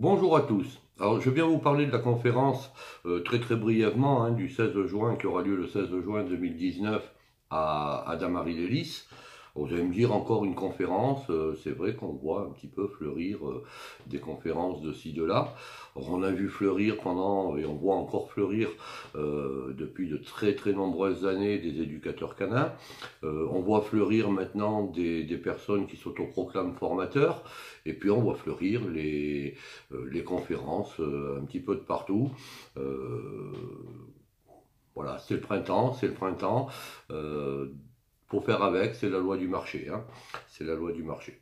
Bonjour à tous. Alors, je viens vous parler de la conférence très brièvement du 16 juin qui aura lieu le 16 juin 2019 à Damary-lès-Lys. Vous allez me dire encore une conférence, c'est vrai qu'on voit un petit peu fleurir des conférences de ci, de là. Alors, on a vu fleurir pendant, et on voit encore fleurir depuis de très nombreuses années des éducateurs canins. On voit fleurir maintenant des personnes qui s'autoproclament formateurs. Et puis on voit fleurir les conférences un petit peu de partout. Voilà, c'est le printemps, c'est le printemps. Faut faire avec, c'est la loi du marché. C'est la loi du marché.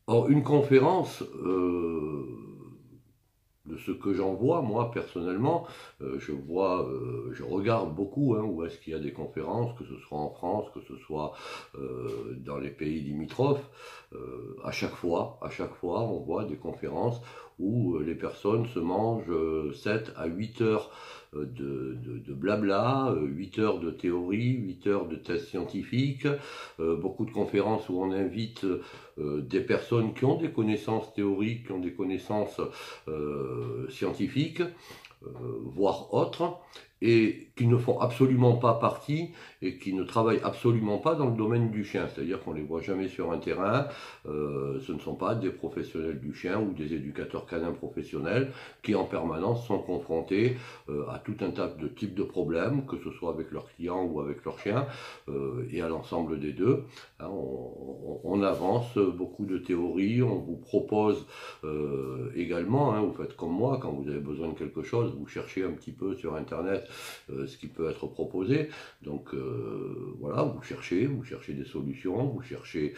Or, une conférence, de ce que j'en vois, moi, personnellement, je regarde beaucoup où est-ce qu'il y a des conférences, que ce soit en France, que ce soit dans les pays limitrophes. À chaque fois, on voit des conférences où les personnes se mangent 7 à 8 heures de blabla, 8 heures de théorie, 8 heures de tests scientifiques, beaucoup de conférences où on invite des personnes qui ont des connaissances théoriques, qui ont des connaissances scientifiques, voire autres, et qui ne font absolument pas partie et qui ne travaillent absolument pas dans le domaine du chien. C'est-à-dire qu'on ne les voit jamais sur un terrain, ce ne sont pas des professionnels du chien ou des éducateurs canins professionnels qui en permanence sont confrontés à tout un tas de types de problèmes, que ce soit avec leurs clients ou avec leurs chiens, et à l'ensemble des deux. On avance beaucoup de théories, on vous propose également, vous faites comme moi, quand vous avez besoin de quelque chose, vous cherchez un petit peu sur internet ce qui peut être proposé. Donc voilà, vous cherchez des solutions, vous cherchez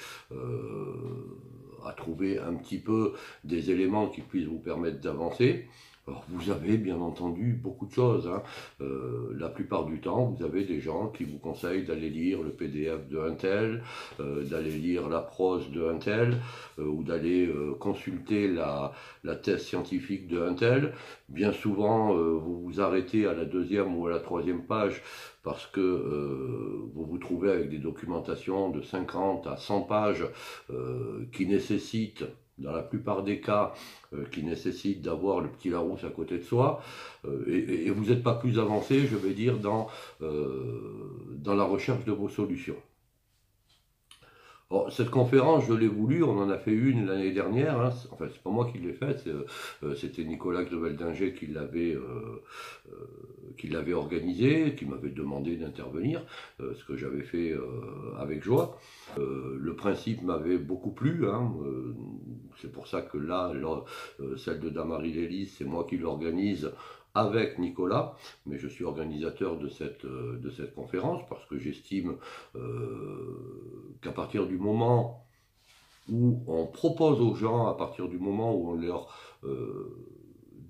à trouver un petit peu des éléments qui puissent vous permettre d'avancer. Alors, vous avez bien entendu beaucoup de choses. La plupart du temps, vous avez des gens qui vous conseillent d'aller lire le PDF de un tel, d'aller lire la prose de un tel, ou d'aller consulter la thèse scientifique de un tel. Bien souvent, vous vous arrêtez à la deuxième ou à la troisième page parce que vous vous trouvez avec des documentations de 50 à 100 pages qui nécessitent, dans la plupart des cas, qui nécessitent d'avoir le petit Larousse à côté de soi, et vous n'êtes pas plus avancé, je vais dire, dans la recherche de vos solutions. Bon, cette conférence, je l'ai voulu, on en a fait une l'année dernière, enfin c'est pas moi qui l'ai faite, c'était Nicolas Grebel-Dinger qui l'avait organisée, qui m'avait demandé d'intervenir, ce que j'avais fait avec joie. Le principe m'avait beaucoup plu, c'est pour ça que là celle de Damary-lès-Lys, c'est moi qui l'organise avec Nicolas, mais je suis organisateur de cette conférence parce que j'estime qu'à partir du moment où on propose aux gens, à partir du moment où on leur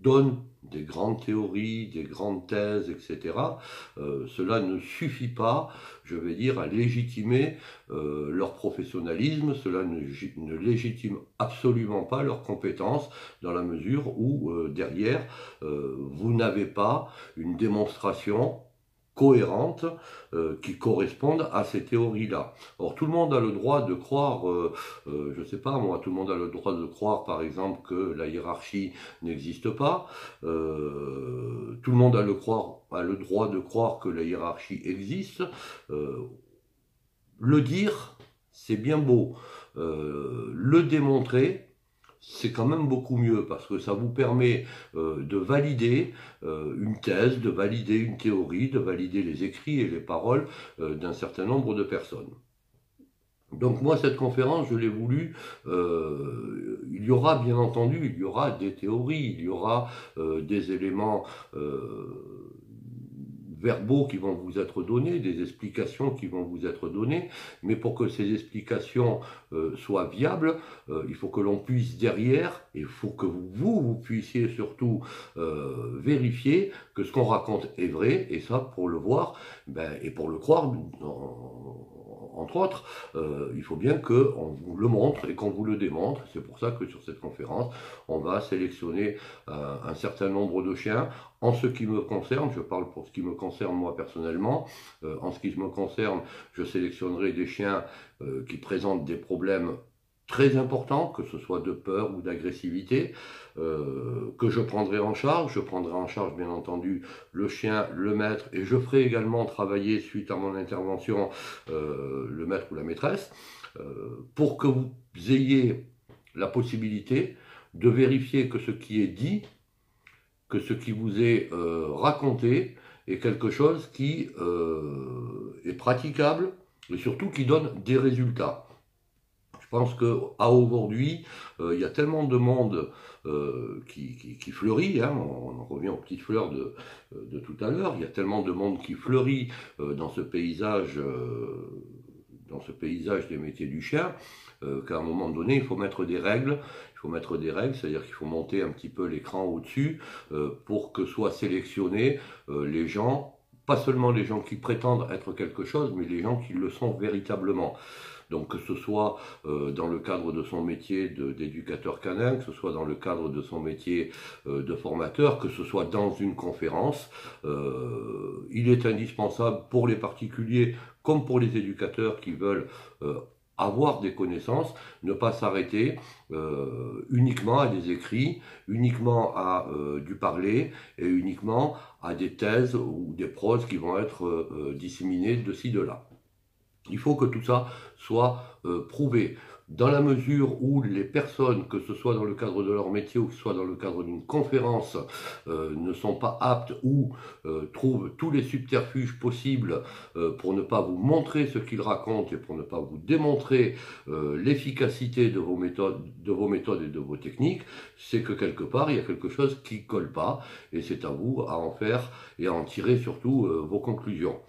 donne des grandes théories, des grandes thèses, etc., cela ne suffit pas, je vais dire, à légitimer leur professionnalisme, cela ne légitime absolument pas leurs compétences, dans la mesure où, derrière, vous n'avez pas une démonstration cohérentes qui correspondent à ces théories-là. Or, tout le monde a le droit de croire, je ne sais pas moi, tout le monde a le droit de croire par exemple que la hiérarchie n'existe pas, tout le monde a le droit de croire que la hiérarchie existe. Le dire, c'est bien beau. Le démontrer, c'est quand même beaucoup mieux parce que ça vous permet de valider une thèse, de valider une théorie, de valider les écrits et les paroles d'un certain nombre de personnes. Donc moi, cette conférence, je l'ai voulu, il y aura bien entendu, il y aura des théories, il y aura des éléments verbaux qui vont vous être donnés, des explications qui vont vous être données, mais pour que ces explications soient viables, il faut que l'on puisse derrière, et il faut que vous puissiez surtout vérifier que ce qu'on raconte est vrai, et ça, pour le voir, et pour le croire, entre autres, il faut bien qu'on vous le montre et qu'on vous le démontre. C'est pour ça que sur cette conférence, on va sélectionner un certain nombre de chiens. En ce qui me concerne, je parle pour ce qui me concerne moi personnellement, en ce qui me concerne, je sélectionnerai des chiens qui présentent des problèmes très important, que ce soit de peur ou d'agressivité, que je prendrai en charge. Je prendrai en charge, bien entendu, le chien, le maître, et je ferai également travailler, suite à mon intervention, le maître ou la maîtresse, pour que vous ayez la possibilité de vérifier que ce qui est dit, que ce qui vous est raconté, est quelque chose qui est praticable et surtout qui donne des résultats. Je pense qu'à aujourd'hui, il y a tellement de monde qui fleurit, hein, on en revient aux petites fleurs de tout à l'heure, il y a tellement de monde qui fleurit dans ce paysage des métiers du chien, qu'à un moment donné, il faut mettre des règles. Il faut mettre des règles, c'est-à-dire qu'il faut monter un petit peu l'écran au-dessus pour que soient sélectionnés les gens, pas seulement les gens qui prétendent être quelque chose, mais les gens qui le sont véritablement. Donc que ce soit dans le cadre de son métier d'éducateur canin, que ce soit dans le cadre de son métier de formateur, que ce soit dans une conférence, il est indispensable pour les particuliers comme pour les éducateurs qui veulent avoir des connaissances, ne pas s'arrêter uniquement à des écrits, uniquement à du parler et uniquement à des thèses ou des proses qui vont être disséminées de ci, de là. Il faut que tout ça soit prouvé. Dans la mesure où les personnes, que ce soit dans le cadre de leur métier ou que ce soit dans le cadre d'une conférence, ne sont pas aptes ou trouvent tous les subterfuges possibles pour ne pas vous montrer ce qu'ils racontent et pour ne pas vous démontrer l'efficacité de vos méthodes et de vos techniques, c'est que quelque part, il y a quelque chose qui ne colle pas et c'est à vous à en faire et à en tirer surtout vos conclusions.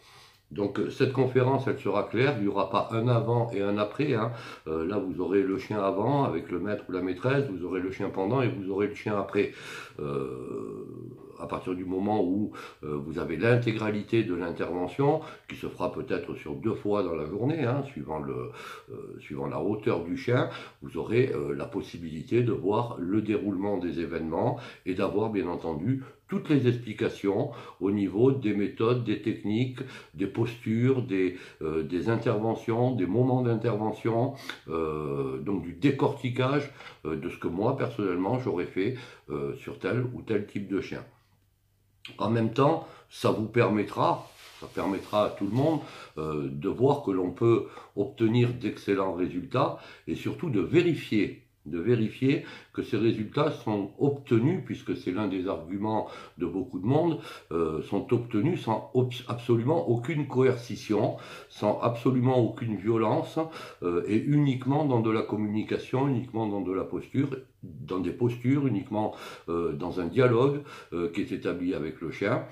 Donc cette conférence, elle sera claire, il n'y aura pas un avant et un après, hein. Là vous aurez le chien avant avec le maître ou la maîtresse, vous aurez le chien pendant et vous aurez le chien après. À partir du moment où vous avez l'intégralité de l'intervention, qui se fera peut-être sur 2 fois dans la journée, hein, suivant la hauteur du chien, vous aurez la possibilité de voir le déroulement des événements et d'avoir bien entendu toutes les explications au niveau des méthodes, des techniques, des postures, des interventions, des moments d'intervention, donc du décortiquage de ce que moi personnellement j'aurais fait sur tel ou tel type de chien. En même temps, ça permettra à tout le monde de voir que l'on peut obtenir d'excellents résultats et surtout de vérifier que ces résultats sont obtenus, puisque c'est l'un des arguments de beaucoup de monde, sont obtenus sans absolument aucune coercition, sans absolument aucune violence, et uniquement dans de la communication, uniquement dans de la posture, dans des postures, uniquement dans un dialogue qui est établi avec le chien.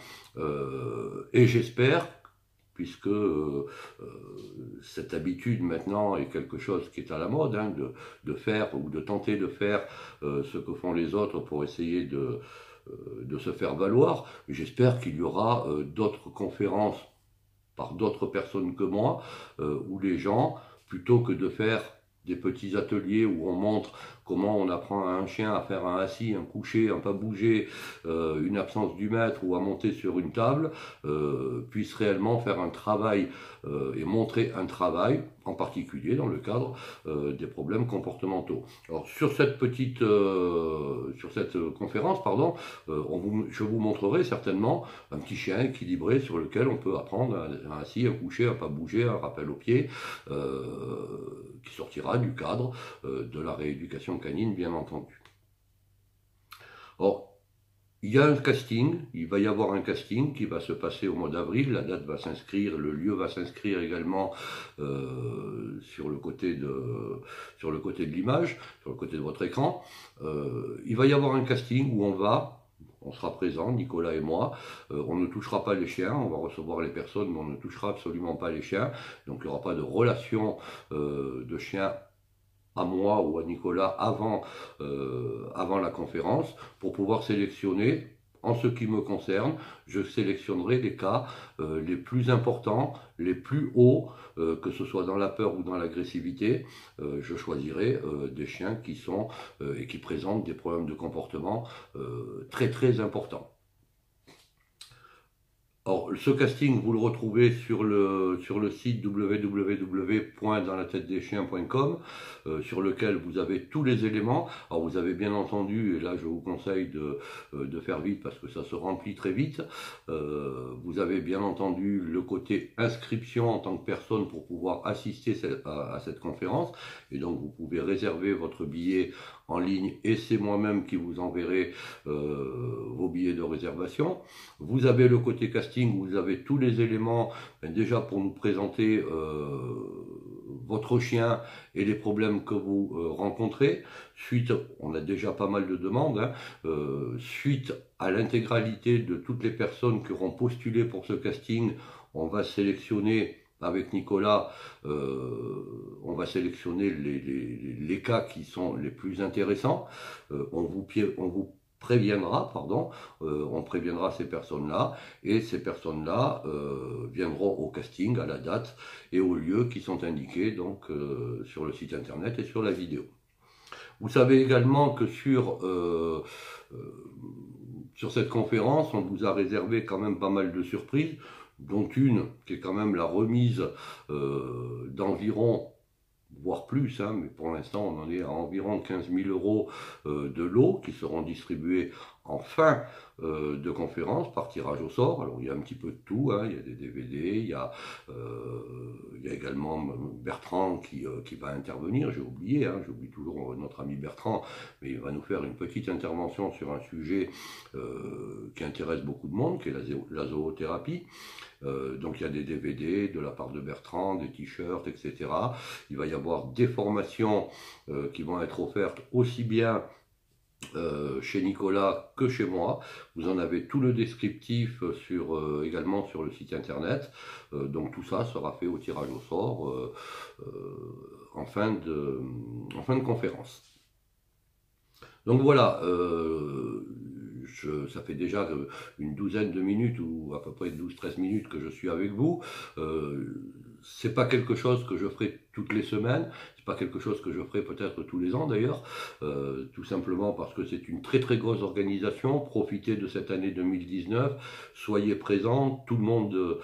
Et j'espère, puisque cette habitude maintenant est quelque chose qui est à la mode, hein, de faire ou de tenter de faire ce que font les autres pour essayer de se faire valoir. J'espère qu'il y aura d'autres conférences par d'autres personnes que moi, où les gens, plutôt que de faire des petits ateliers où on montre comment on apprend à un chien à faire un assis, un couché, un pas bouger, une absence du maître ou à monter sur une table, puisse réellement faire un travail et montrer un travail, en particulier dans le cadre des problèmes comportementaux. Alors sur cette conférence, pardon, je vous montrerai certainement un petit chien équilibré sur lequel on peut apprendre un assis, un couché, un pas bouger, un rappel au pied, qui sortira du cadre de la rééducation canine, bien entendu. Or, il y a un casting, il va y avoir un casting qui va se passer au mois d'avril, la date va s'inscrire, le lieu va s'inscrire également sur le côté de l'image, sur le côté de votre écran. Il va y avoir un casting où on sera présent, Nicolas et moi, on ne touchera pas les chiens, on va recevoir les personnes, mais on ne touchera absolument pas les chiens, donc il n'y aura pas de relation de chien à moi ou à Nicolas avant la conférence, pour pouvoir sélectionner. En ce qui me concerne, je sélectionnerai les cas les plus importants, les plus hauts, que ce soit dans la peur ou dans l'agressivité. Je choisirai des chiens qui sont et qui présentent des problèmes de comportement très très importants. Alors, ce casting, vous le retrouvez sur le site www.danslatetedeschiens.com, sur lequel vous avez tous les éléments. Alors, vous avez bien entendu, et là je vous conseille de faire vite parce que ça se remplit très vite, vous avez bien entendu le côté inscription en tant que personne pour pouvoir assister à cette conférence. Et donc, vous pouvez réserver votre billet en ligne et c'est moi-même qui vous enverrai vos billets de réservation. Vous avez le côté casting où vous avez tous les éléments déjà pour nous présenter votre chien et les problèmes que vous rencontrez. Suite, on a déjà pas mal de demandes, hein, suite à l'intégralité de toutes les personnes qui auront postulé pour ce casting, on va sélectionner avec Nicolas, on va sélectionner les cas qui sont les plus intéressants. On vous préviendra, on préviendra ces personnes-là, et ces personnes-là viendront au casting à la date et au lieu qui sont indiqués donc sur le site internet et sur la vidéo. Vous savez également que sur cette conférence, on vous a réservé quand même pas mal de surprises, dont une qui est quand même la remise d'environ, voire plus, hein, mais pour l'instant on en est à environ 15 000 € de lots qui seront distribués en fin de conférence par tirage au sort. Alors il y a un petit peu de tout, hein. Il y a des DVD, il y a également Bertrand qui va intervenir, j'ai oublié, hein, j'oublie toujours notre ami Bertrand, mais il va nous faire une petite intervention sur un sujet qui intéresse beaucoup de monde, qui est la zoothérapie. Donc il y a des DVD de la part de Bertrand, des t-shirts, etc. Il va y avoir des formations qui vont être offertes aussi bien chez Nicolas que chez moi. Vous en avez tout le descriptif également sur le site internet. Donc tout ça sera fait au tirage au sort en fin de conférence. Donc voilà, ça fait déjà une douzaine de minutes ou à peu près 12-13 minutes que je suis avec vous. C'est pas quelque chose que je ferai toutes les semaines, c'est pas quelque chose que je ferai peut-être tous les ans d'ailleurs, tout simplement parce que c'est une très très grosse organisation. Profitez de cette année 2019, soyez présents, tout le monde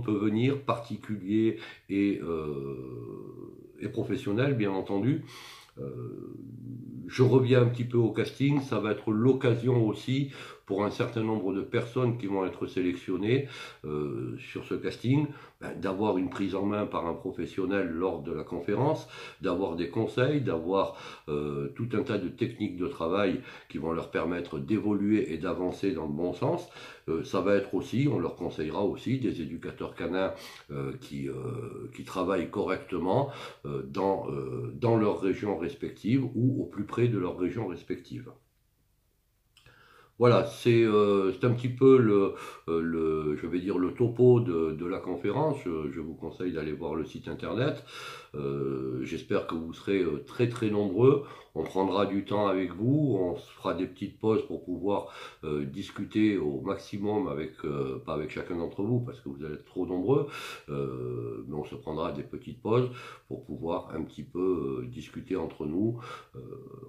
peut venir, particuliers et professionnels bien entendu. Je reviens un petit peu au casting, ça va être l'occasion aussi pour un certain nombre de personnes qui vont être sélectionnées sur ce casting, d'avoir une prise en main par un professionnel lors de la conférence, d'avoir des conseils, d'avoir tout un tas de techniques de travail qui vont leur permettre d'évoluer et d'avancer dans le bon sens. Ça va être aussi, on leur conseillera aussi des éducateurs canins qui travaillent correctement dans leur région respective ou au plus près de leur région respective. Voilà, c'est un petit peu je vais dire le topo de la conférence. Je vous conseille d'aller voir le site internet. J'espère que vous serez très très nombreux. On prendra du temps avec vous, on fera des petites pauses pour pouvoir discuter au maximum pas avec chacun d'entre vous parce que vous allez être trop nombreux, mais on se prendra des petites pauses pour pouvoir un petit peu discuter entre nous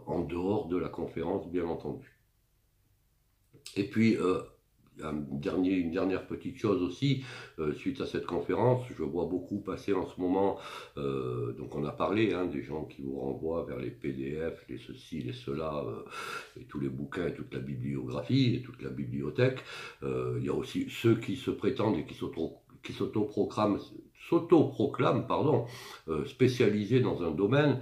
en dehors de la conférence bien entendu. Et puis, une dernière petite chose aussi, suite à cette conférence, je vois beaucoup passer en ce moment, donc on a parlé des gens qui vous renvoient vers les PDF, les ceci, les cela, et tous les bouquins et toute la bibliographie et toute la bibliothèque. Il y a aussi ceux qui se prétendent et qui s'autoproclament spécialisés dans un domaine.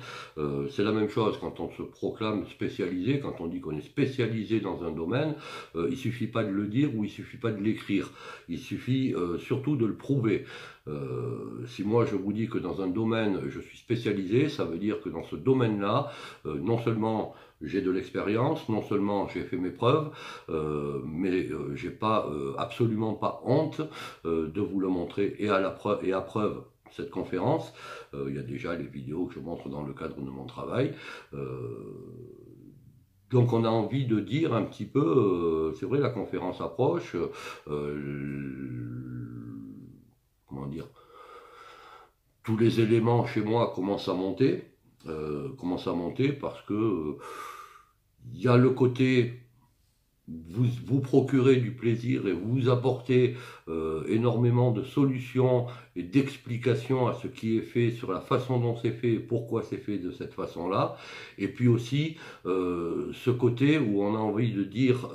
C'est la même chose quand on se proclame spécialisé, quand on dit qu'on est spécialisé dans un domaine, il suffit pas de le dire ou il suffit pas de l'écrire, il suffit surtout de le prouver. Si moi je vous dis que dans un domaine je suis spécialisé, ça veut dire que dans ce domaine-là, non seulement j'ai de l'expérience, non seulement j'ai fait mes preuves, mais j'ai absolument pas honte de vous le montrer et à preuve cette conférence. Il y a déjà les vidéos que je montre dans le cadre de mon travail. Donc on a envie de dire un petit peu, c'est vrai la conférence approche, comment dire, tous les éléments chez moi commencent à monter parce que il y a le côté vous procurer du plaisir et vous apporter énormément de solutions et d'explications à ce qui est fait, sur la façon dont c'est fait et pourquoi c'est fait de cette façon-là. Et puis aussi ce côté où on a envie de dire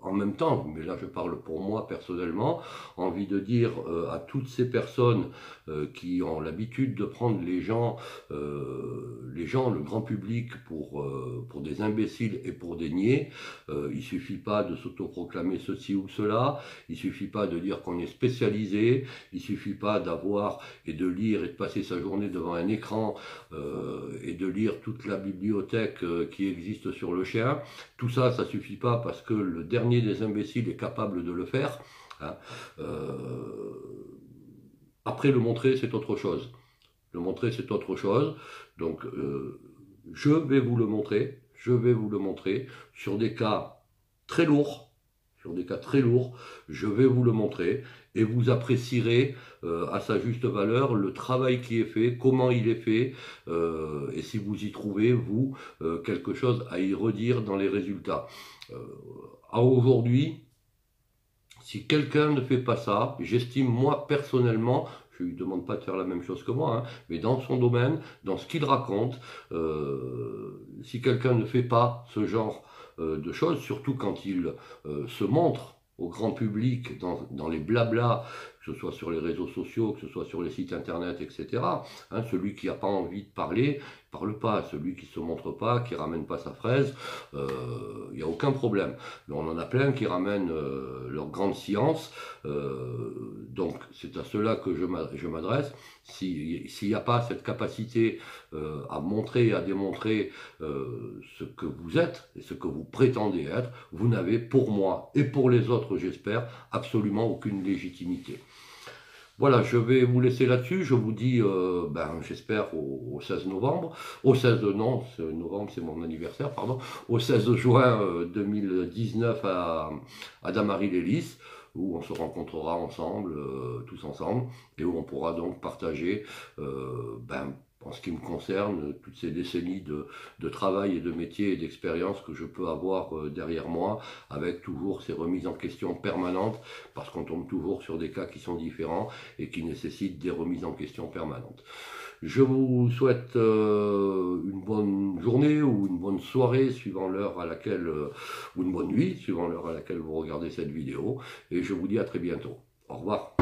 en même temps, mais là je parle pour moi personnellement, envie de dire à toutes ces personnes qui ont l'habitude de prendre les gens, le grand public pour des imbéciles et pour des niais. Il suffit pas de s'autoproclamer ceci ou cela, il suffit pas de dire qu'on est spécialisé, il suffit pas d'avoir et de lire et de passer sa journée devant un écran et de lire toute la bibliothèque qui existe sur le chien. Tout ça, ça suffit pas parce que le dernier des imbéciles est capable de le faire. Hein. Après, le montrer, c'est autre chose. Le montrer, c'est autre chose. Donc, je vais vous le montrer. Je vais vous le montrer sur des cas très lourds. Sur des cas très lourds, je vais vous le montrer et vous apprécierez à sa juste valeur le travail qui est fait, comment il est fait, et si vous y trouvez, vous, quelque chose à y redire dans les résultats. À aujourd'hui, si quelqu'un ne fait pas ça, j'estime moi personnellement, je ne lui demande pas de faire la même chose que moi, hein, mais dans son domaine, dans ce qu'il raconte, si quelqu'un ne fait pas ce genre de choses, surtout quand il se montre au grand public dans les blablas, que ce soit sur les réseaux sociaux, que ce soit sur les sites internet, etc. Hein, celui qui n'a pas envie de parler, parle pas. Celui qui se montre pas, qui ramène pas sa fraise, il n'y a aucun problème. Mais on en a plein qui ramènent leur grande science. Donc c'est à cela que je m'adresse. S'il n'y a pas cette capacité à montrer et à démontrer ce que vous êtes et ce que vous prétendez être, vous n'avez pour moi et pour les autres, j'espère, absolument aucune légitimité. Voilà, je vais vous laisser là-dessus. Je vous dis, j'espère au 16 novembre. Au 16, non, novembre, c'est mon anniversaire, pardon. Au 16 juin 2019 à Damary-les-Lys, où on se rencontrera ensemble, tous ensemble, et où on pourra donc partager, en ce qui me concerne, toutes ces décennies de travail et de métier et d'expérience que je peux avoir derrière moi, avec toujours ces remises en question permanentes, parce qu'on tombe toujours sur des cas qui sont différents et qui nécessitent des remises en question permanentes. Je vous souhaite une bonne journée ou une bonne soirée suivant l'heure à laquelle, ou une bonne nuit suivant l'heure à laquelle vous regardez cette vidéo, et je vous dis à très bientôt. Au revoir.